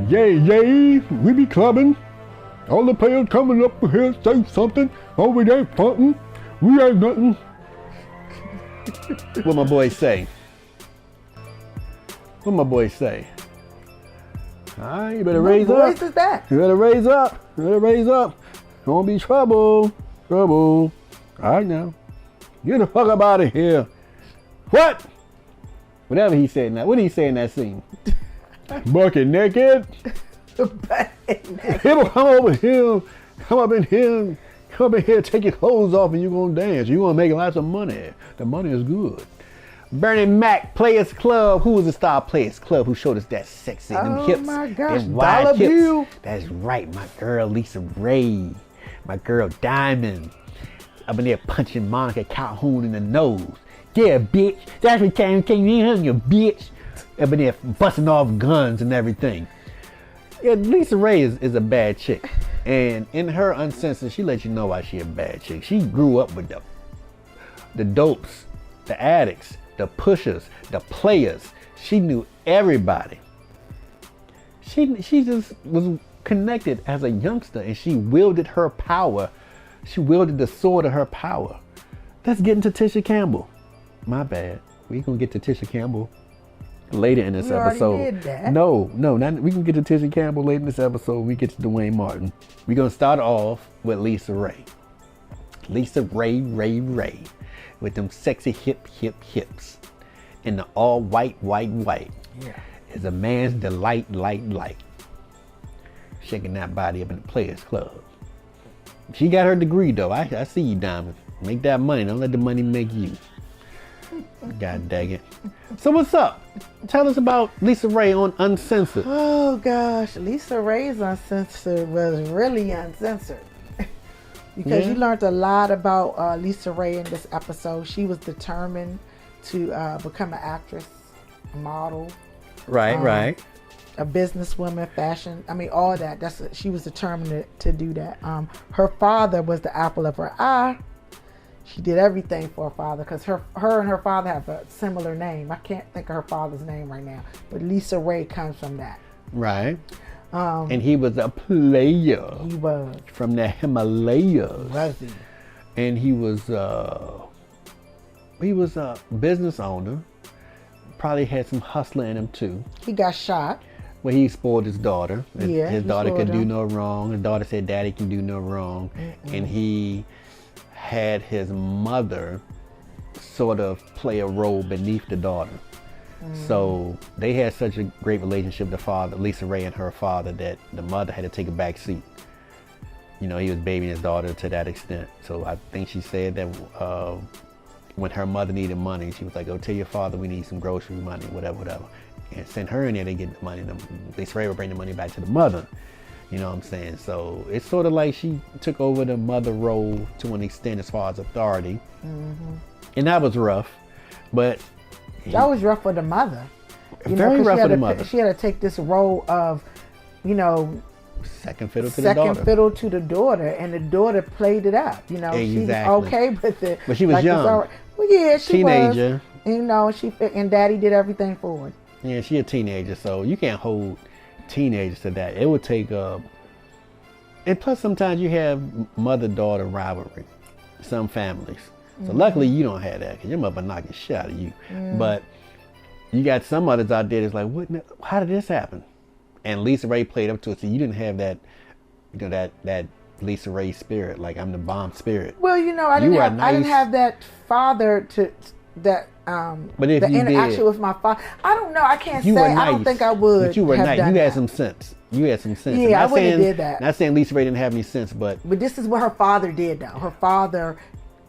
Yeah, we be clubbing. All the players coming up here say something. Over there frontin'. We ain't nothing. What my boys say? What my boys say? Alright, you better raise up. What voice is that? You better raise up. You better raise up. Gonna be trouble. Trouble. Alright now. Get the fuck up out of here. What? Whatever he said now. What did he say in that scene? Bucket naked. People come over here. Come up in here. Come in here, take your clothes off and you're gonna dance. You're gonna make lots of money. The money is good. Bernie Mac, Players Club. Who was the star Players Club who showed us that sexy, them hips, my gosh, them wide hips? Bill. That's right, my girl Lisa Raye, my girl Diamond. I've been there punching Monica Calhoun in the nose. Yeah, bitch, that's what came in, you bitch. I've been there busting off guns and everything. Yeah, Lisa Raye is a bad chick. And in her Uncensored, she lets you know why she a bad chick. She grew up with the dopes, the addicts, the pushers, the players. She knew everybody. She just was connected as a youngster and she wielded her power. She wielded the sword of her power. Let's get into Tisha Campbell. My bad. We gonna get to Tisha Campbell later in this episode. Did that. No, we can get to Tisha Campbell later in this episode. We get to Dwayne Martin. We're gonna start off with Lisa Raye. Lisa Raye, with them sexy hips. In the all white. Yeah. Is a man's delight, light. Shaking that body up in the Players Club. She got her degree though. I see you, Diamond. Make that money. Don't let the money make you. God dang it. So what's up? Tell us about Lisa Raye on Uncensored. Oh gosh, Lisa Raye's Uncensored was really uncensored. Because you learned a lot about Lisa Raye in this episode. She was determined to become an actress, a model. Right. A businesswoman, fashion. I mean, all that. She was determined to do that. Her father was the apple of her eye. She did everything for her father because her and her father have a similar name. I can't think of her father's name right now, but Lisa Raye comes from that. Right. And he was a player. He was. From the Himalayas. Was he? And he was a business owner. Probably had some hustler in him too. He got shot. Well, he spoiled his daughter. His daughter could do no wrong. His daughter said, "Daddy can do no wrong." And he had his mother sort of play a role beneath the daughter. So they had such a great relationship, the father, Lisa Raye and her father, that the mother had to take a back seat. You know, he was babying his daughter to that extent. So I think she said that when her mother needed money, she was like, "Oh, tell your father we need some grocery money, whatever. And send her in there to get the money. Lisa Raye would bring the money back to the mother. You know what I'm saying? So it's sort of like she took over the mother role to an extent as far as authority. And that was rough. But that was rough for the mother. Very rough for the mother. She had to take this role of, second fiddle to the daughter. And the daughter played it up. She was okay with it. But she was young. Well, yeah, she teenager. Was. And Daddy did everything for her. Yeah, she a teenager, so you can't hold teenagers to that. It would take and plus sometimes you have mother-daughter rivalry, some families. So luckily you don't have that because your mother knocking shit out of you. But you got some mothers out there that's like, how did this happen? And Lisa Raye played up to it, so you didn't have that, that Lisa Raye spirit, like I'm the bomb spirit. Well, I didn't have that father but if the interaction with my father, I don't know. I can't say. Nice, I don't think I would. But you were nice. You had some sense. Yeah, I wouldn't have did that. Not saying Lisa Raye didn't have any sense, but this is what her father did, though. Her father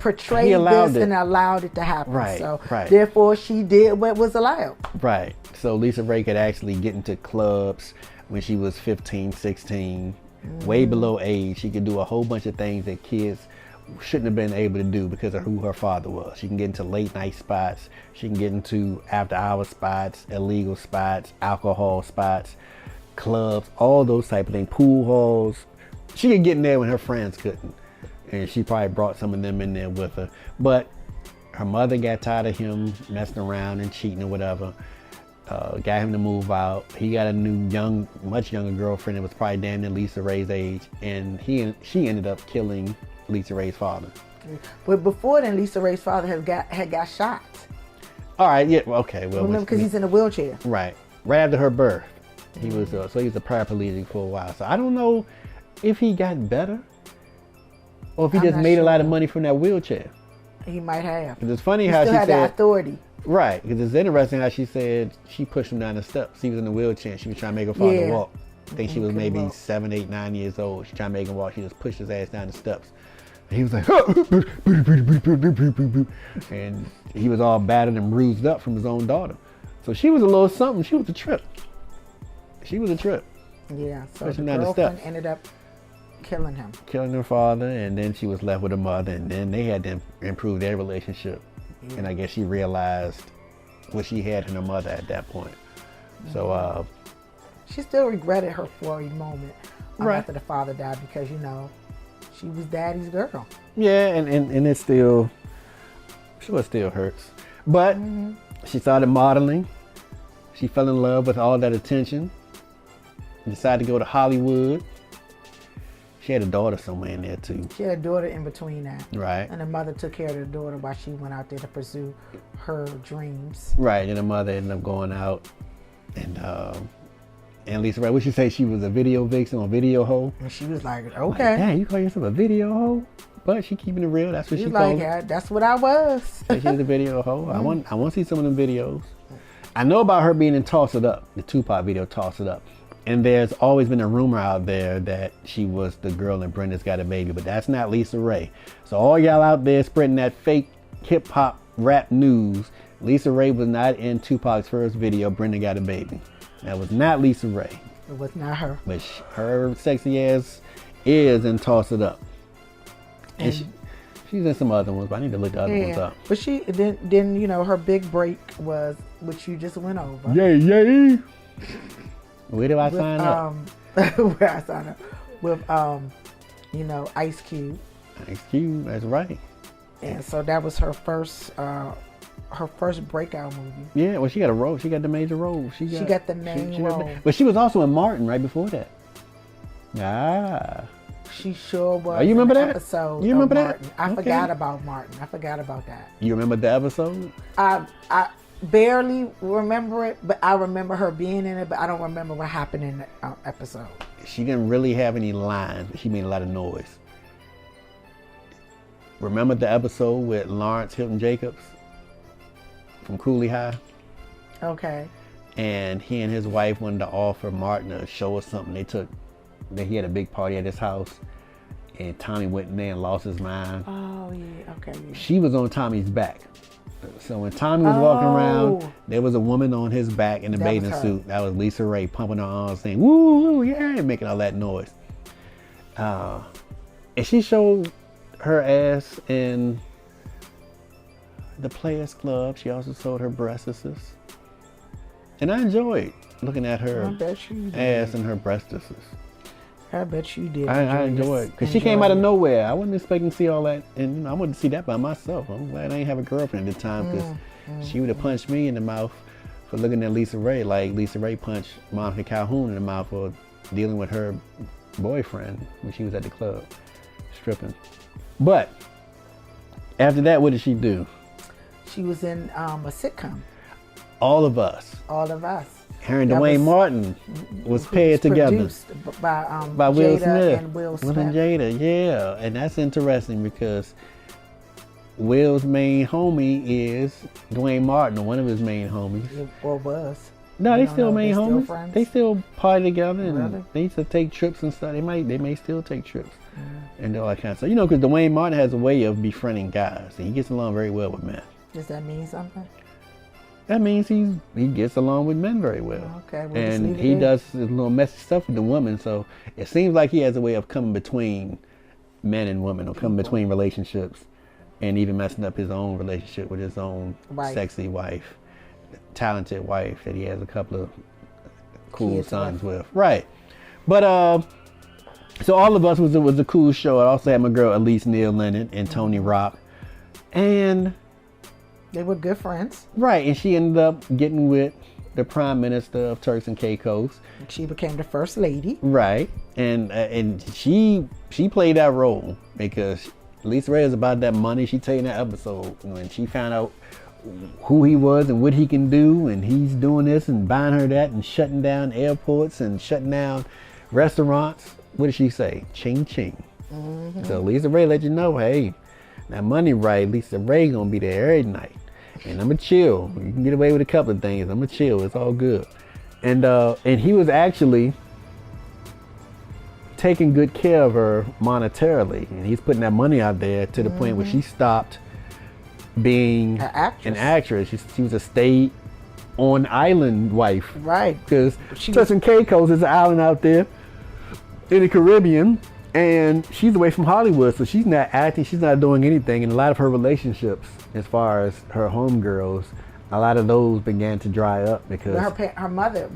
portrayed this and allowed it to happen. Right. So therefore, she did what was allowed. Right. So Lisa Raye could actually get into clubs when she was 15, 16, way below age. She could do a whole bunch of things that kids shouldn't have been able to do because of who her father was. She can get into late night spots. She can get into after hour spots, illegal spots, alcohol spots, clubs, all those type of things, pool halls. She could get in there when her friends couldn't. And she probably brought some of them in there with her. But her mother got tired of him messing around and cheating or whatever. got him to move out. He got a new much younger girlfriend that was probably damn near Lisa Raye's age, and she ended up killing Lisa Raye's father. But before then, Lisa Raye's father had got shot. All right, yeah, okay. Well, remember, because he's in a wheelchair. Right after her birth, he was so he was a paraplegic for a while. So I don't know if he got better or if he just made a lot of money from that wheelchair. He might have. Because it's funny he how still she had said that authority. Right, because it's interesting how she said she pushed him down the steps. He was in the wheelchair and she was trying to make her father walk. I think she was maybe 7, 8, 9 years old. She tried to make him walk. She just pushed his ass down the steps. And he was like, and he was all battered and bruised up from his own daughter. So she was a little something. She was a trip. Yeah, so Pushing the down the girlfriend steps. ended up killing him. Killing her father, and then she was left with her mother, and then they had to improve their relationship. Yeah. And I guess she realized what she had in her mother at that point. Mm-hmm. So she still regretted her for a moment after the father died, because she was daddy's girl. Yeah, and it still hurts. But she started modeling. She fell in love with all that attention. Decided to go to Hollywood. She had a daughter somewhere in there too. She had a daughter in between that. Right. And the mother took care of the daughter while she went out there to pursue her dreams. Right, and the mother ended up going out, and Lisa Raye, what she say, she was a video vixen or video hoe? And she was like, okay. Like, dang, you call yourself a video hoe? But she keeping it real. That's what she called it. That's what I was. She's a video hoe. I want to see some of them videos. I know about her being in Toss It Up, the Tupac video Toss It Up. And there's always been a rumor out there that she was the girl in Brenda's Got a Baby, but that's not Lisa Raye. So all y'all out there spreading that fake hip hop rap news, Lisa Raye was not in Tupac's first video, Brenda Got a Baby. That was not Lisa Raye. It was not her. But her sexy ass is in Toss It Up. And she's in some other ones, but I need to look the other ones up. But she then her big break was, which you just went over. Yay. Where do I sign up? Where I sign up with Ice Cube. Ice Cube, that's right. And so that was her first breakout movie. Yeah, well, she got a role. She got the major role. She got the main role. But she was also in Martin right before that. Ah. She sure was. Oh, you remember that episode? You remember that? Martin. I forgot about Martin. I forgot about that. You remember the episode? I barely remember it, but I remember her being in it, but I don't remember what happened in the episode. She didn't really have any lines, but she made a lot of noise. Remember the episode with Lawrence Hilton Jacobs from Cooley High? Okay. And he and his wife wanted to offer Martin a show or something. He had a big party at his house, and Tommy went in there and lost his mind. Oh, yeah, okay. Yeah. She was on Tommy's back. So when Tommy was walking around, there was a woman on his back in a bathing suit. That was Lisa Raye pumping her arms, saying, woo, woo, yeah, and making all that noise. And she showed her ass in the Players Club. She also showed her breasts. And I enjoyed looking at her ass and her breasts. I bet you did. I enjoyed it. Because she came out of nowhere. I wasn't expecting to see all that. And I wanted to see that by myself. I'm glad I didn't have a girlfriend at the time, because she would have punched me in the mouth for looking at Lisa Raye like Lisa Raye punched Monica Calhoun in the mouth for dealing with her boyfriend when she was at the club stripping. But after that, what did she do? She was in a sitcom. All of Us. All of Us. Her and Dwayne Martin was paired together. Produced by Will Jada Smith. And Will Smith. Will and Jada, yeah. And that's interesting because Will's main homie is Dwayne Martin, or one of his main homies. Or was. No, they still main homies. Still they still party together, and they used to take trips and stuff. They may still take trips and all that kind of stuff. Because Dwayne Martin has a way of befriending guys, and he gets along very well with men. Does that mean something? That means he gets along with men very well. Okay, we'll and he does his little messy stuff with the women. So it seems like he has a way of coming between men and women, or coming between relationships, and even messing up his own relationship with his own sexy wife, talented wife that he has a couple of cool sons with. Right. But so All of Us was a cool show. I also had my girl Elise Neal in it, and Tony Rock, and they were good friends. Right, and she ended up getting with the prime minister of Turks and Caicos. She became the first lady. Right, and she played that role because Lisa Ray is about that money. She told you in that episode when she found out who he was and what he can do, and he's doing this and buying her that and shutting down airports and shutting down restaurants. What did she say? Ching ching. Mm-hmm. So Lisa Ray let you know, hey, that money right, Lisa Ray gonna be there every night. And I'ma chill. You can get away with a couple of things. I'ma chill. It's all good. And he was actually taking good care of her monetarily. And he's putting that money out there to the point where she stopped being an actress. She was a stay-on-island wife. Right. Because Turks and Caicos is an island out there in the Caribbean. And she's away from Hollywood, so she's not acting, she's not doing anything. And a lot of her relationships, as far as her homegirls, a lot of those began to dry up because her mother,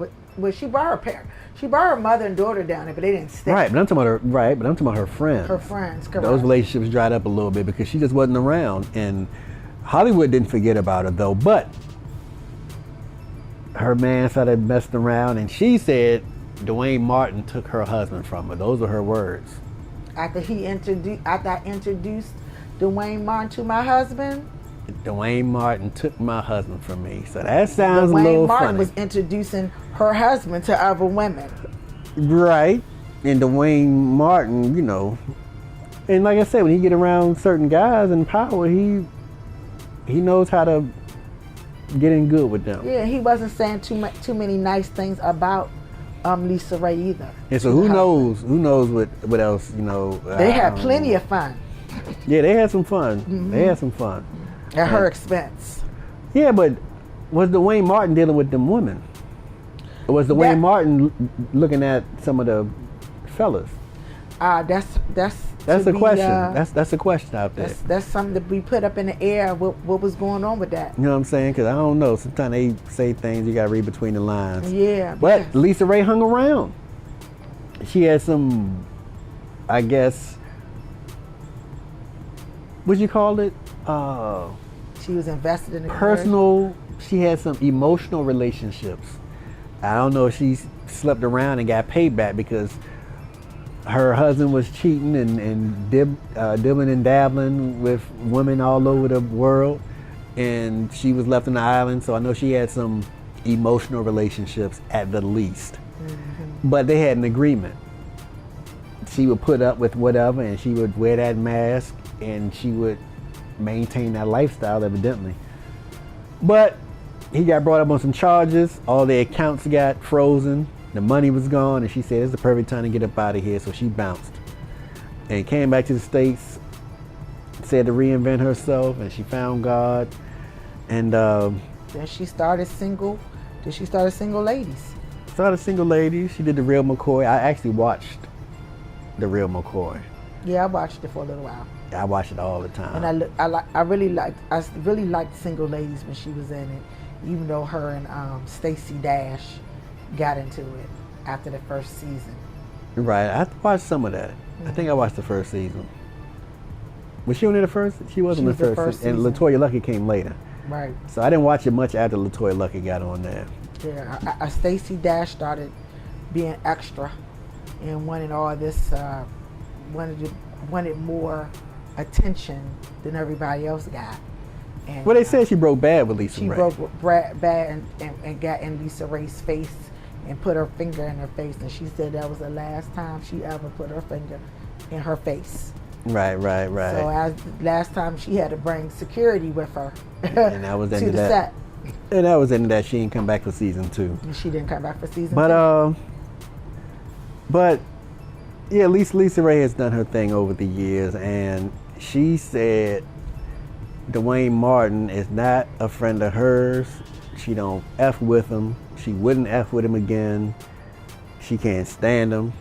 she brought her mother and daughter down there, but they didn't stay. Right, but I'm talking about her friends. Her friends, correct. Those relationships dried up a little bit because she just wasn't around. And Hollywood didn't forget about her though, but her man started messing around, and she said Dwayne Martin took her husband from her. Those were her words. After I introduced Dwayne Martin to my husband? Dwayne Martin took my husband from me. So that sounds a little funny. Dwayne Martin was introducing her husband to other women. Right. And Dwayne Martin, you know, and like I said, when he get around certain guys in power, he knows how to get in good with them. Yeah, he wasn't saying too many nice things about Lisa Ray either. And so who knows what else, you know. They had plenty of fun. Yeah, they had some fun. Mm-hmm. They had some fun. At her expense. Yeah, but was Dwayne Martin dealing with them women? Or was Dwayne Martin looking at some of the fellas? That's a question. That's a question out there. That's something to be put up in the air. What was going on with that? You know what I'm saying? Because I don't know. Sometimes they say things you got to read between the lines. Yeah. But Lisa Ray hung around. She had some, I guess, what'd you call it? She was invested in the personal. She had some emotional relationships. I don't know if she slept around and got paid back because her husband was cheating and dibbling and dabbling with women all over the world, and she was left on the island. So I know she had some emotional relationships at the least. Mm-hmm. But they had an agreement. She would put up with whatever, and she would wear that mask, and she would maintain that lifestyle, evidently. But he got brought up on some charges. All the accounts got frozen. The money was gone, and she said it's the perfect time to get up out of here, so she bounced. And came back to the States, said to reinvent herself, and she found God. And then she started Single Ladies. Started Single Ladies. She did the Raye McCoy. I actually watched the Raye McCoy. Yeah, I watched it for a little while. I watch it all the time. And I really liked Single Ladies when she was in it, even though her and Stacey Dash got into it after the first season. Right, I watched some of that. Mm-hmm. I think I watched the first season. Was she only the first? She wasn't the first season. And LaToya Luckett came later. Right. So I didn't watch it much after LaToya Luckett got on there. Yeah, Stacey Dash started being extra and wanted all this, wanted more attention than everybody else got. And, well, they said she broke bad with Lisa Ray. She broke bad and got in Lisa Ray's face and put her finger in her face, and she said that was the last time she ever put her finger in her face. Right. So as last time she had to bring security with her and that was to the set. And that was into that. She didn't come back for season 2. And she didn't come back for season 2. But yeah, Lisa Ray has done her thing over the years, and she said Dwayne Martin is not a friend of hers. She don't F with him. She wouldn't F with him again. She can't stand him.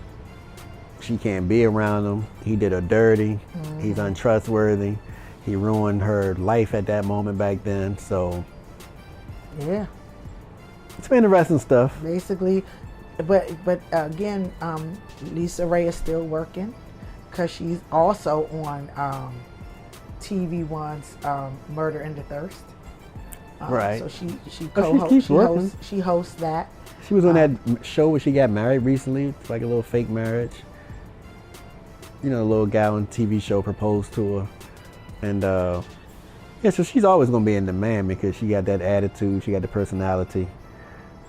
She can't be around him. He did her dirty. Mm-hmm. He's untrustworthy. He ruined her life at that moment back then. So yeah, it's been interesting stuff. Basically, but again, Lisa Ray is still working because she's also on TV One's Murder in the Thirst. Right. So she Oh, she keeps working. She hosts that. She was on that show where she got married recently. It's like a little fake marriage. You know, a little guy on TV show proposed to her. And yeah, so she's always gonna be in demand because she got that attitude, she got the personality.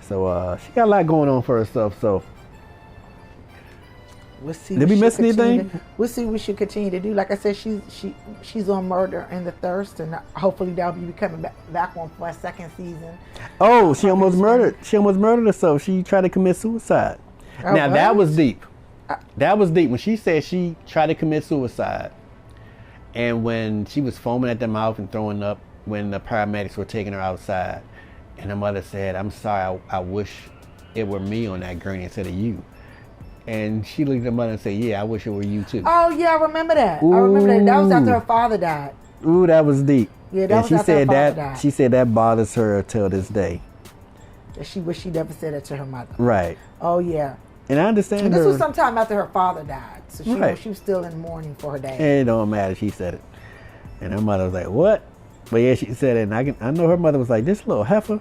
So she got a lot going on for herself. So we'll see. Did we miss anything? We'll see what she continue to do. Like I said, she's on Murder in the Thirst, and hopefully that'll be coming back on for a second season. Oh, she almost murdered. She almost murdered herself. She tried to commit suicide. Oh, now what? that was deep. That was deep when she said she tried to commit suicide, and when she was foaming at the mouth and throwing up when the paramedics were taking her outside, and her mother said, "I'm sorry. I wish it were me on that gurney instead of you." And she looked at her mother and said, "Yeah, I wish it were you too." Oh yeah, I remember that. I remember that. That was after her father died. Ooh, that was deep. Yeah, that was after her father died. She said that bothers her till this day. She wish she never said it to her mother. Right. Oh yeah. And I understand And her. this was sometime after her father died, so she was still in mourning for her dad. It don't matter. She said it, and her mother was like, "What?" But yeah, she said it, and I know her mother was like, "This little heifer."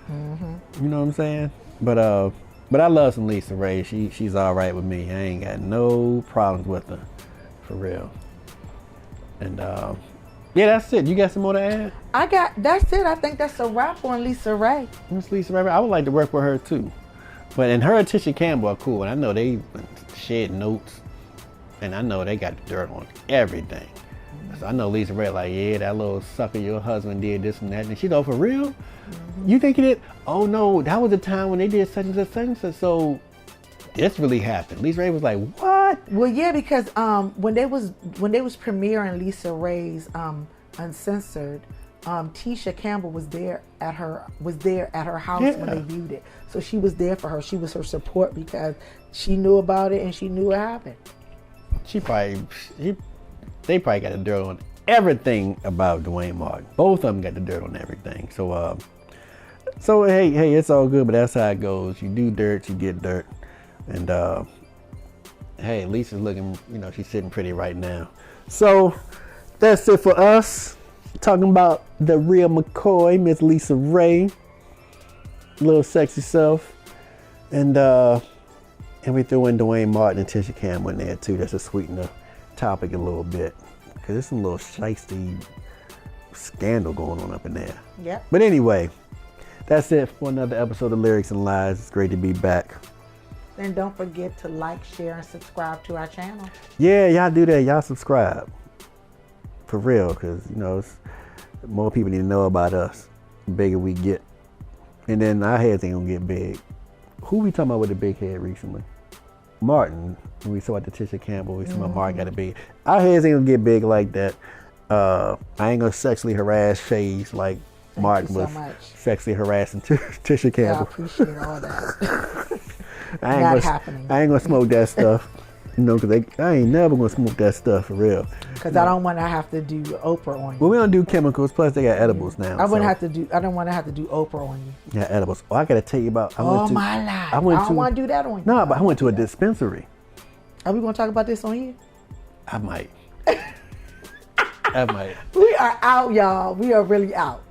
Mm-hmm. You know what I'm saying? But I love some Lisa Raye. She's all right with me. I ain't got no problems with her, for real. And yeah, that's it. You got some more to add? That's it. I think that's a wrap on Lisa Raye. Miss Lisa Raye. I would like to work with her too. But and her and Tisha Campbell are cool, and I know they shared notes, and I know they got the dirt on everything. So I know Lisa Raye like, yeah, that little sucker, your husband did this and that, and she's all for real. Mm-hmm. You think it did? Oh no, that was the time when they did such and such, such and such. So this really happened. Lisa Raye was like, what? Well, yeah, because when they was premiering Lisa Raye's Uncensored, Tisha Campbell was there at her house when they viewed it. So she was there for her. She was her support because she knew about it and she knew it happened. They probably got the dirt on everything about Dwayne Martin. Both of them got the dirt on everything. So hey, it's all good, but that's how it goes. You do dirt, you get dirt. And hey, Lisa's looking, she's sitting pretty right now. So that's it for us. Talking about the Raye McCoy, Miss Lisa Raye, little sexy self, and we threw in Dwayne Martin and Tisha Campbell in there too. That's to sweeten the topic a little bit, because there's some little shiesty scandal going on up in there. Yeah. But anyway, that's it for another episode of Lyrics and Lies. It's great to be back. And don't forget to like, share, and subscribe to our channel. Yeah, y'all do that. Y'all subscribe. For real, because, more people need to know about us. The bigger we get. And then our heads ain't gonna get big. Who we talking about with a big head recently? Martin. When we saw at the Tisha Campbell, we saw Martin got a big. Our heads ain't gonna get big like that. I ain't gonna sexually harass Shayz like Martin was sexually harassing Tisha Campbell. Yeah, I appreciate all that. I ain't gonna smoke that stuff. Because I ain't never gonna smoke that stuff for real. Because I don't want to have to do Oprah on you. Well, we don't do chemicals. Plus, they got edibles now. I don't want to have to do Oprah on you. Yeah, edibles. Oh, I gotta tell you about. My life. I don't want to do that on you. No, but I went to a dispensary. Are we gonna talk about this on here? I might. I might. We are out, y'all. We are really out.